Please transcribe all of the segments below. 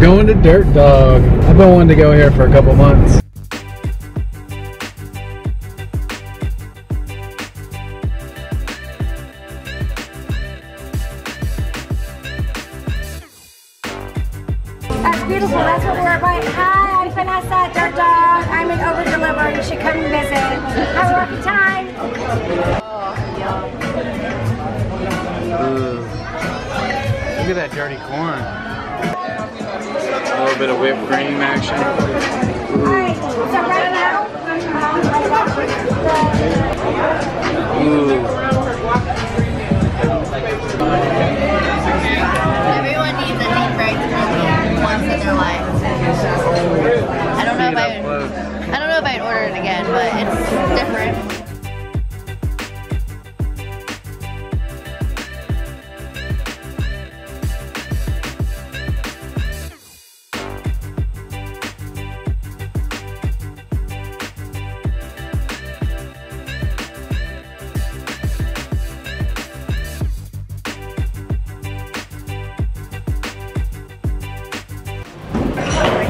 going to Dirt Dog. I've been wanting to go here for a couple months. That's beautiful. That's what we're about. Hi, I'm Vanessa, Dirt Dog. I'm an over deliverer. You should come and visit. Have a lucky time. Ooh. Look at that dirty corn. A little bit of whipped cream action. Alright, so right now, Ooh. Everyone needs a deep fried turkey once in their life. I don't know if I'd order it again, but it's different.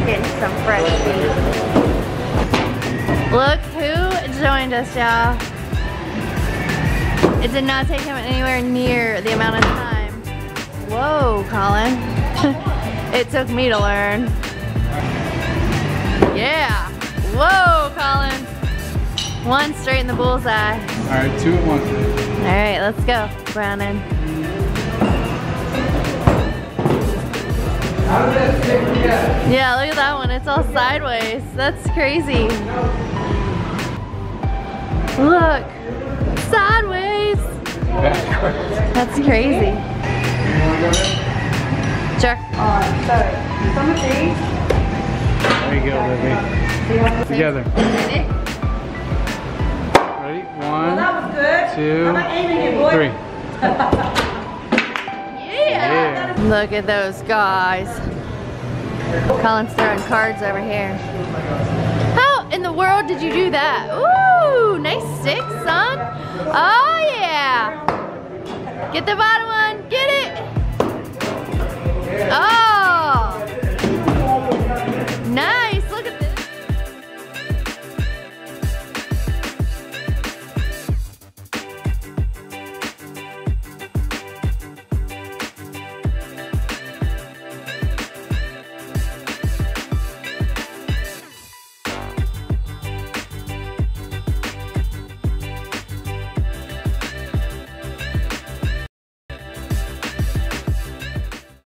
Getting some fresh meat. Look who joined us, y'all. It did not take him anywhere near the amount of time. Whoa, Colin. It took me to learn. Yeah. Whoa, Colin. One straight in the bullseye. Alright, 2 at once. Alright, let's go, Brownon. Yeah, look at that one. It's all sideways. That's crazy. Look. Sideways. That's crazy. Sure. sorry. Some of these. There you go, Libby. Together. Ready? Ready? 1, Well, that was good. 2, I'm not aiming it, boy. 3. Yeah. Look at those guys. Colin's throwing cards over here. How in the world did you do that? Ooh, nice stick, son. Oh yeah. Get the bottom one. Get it. Oh.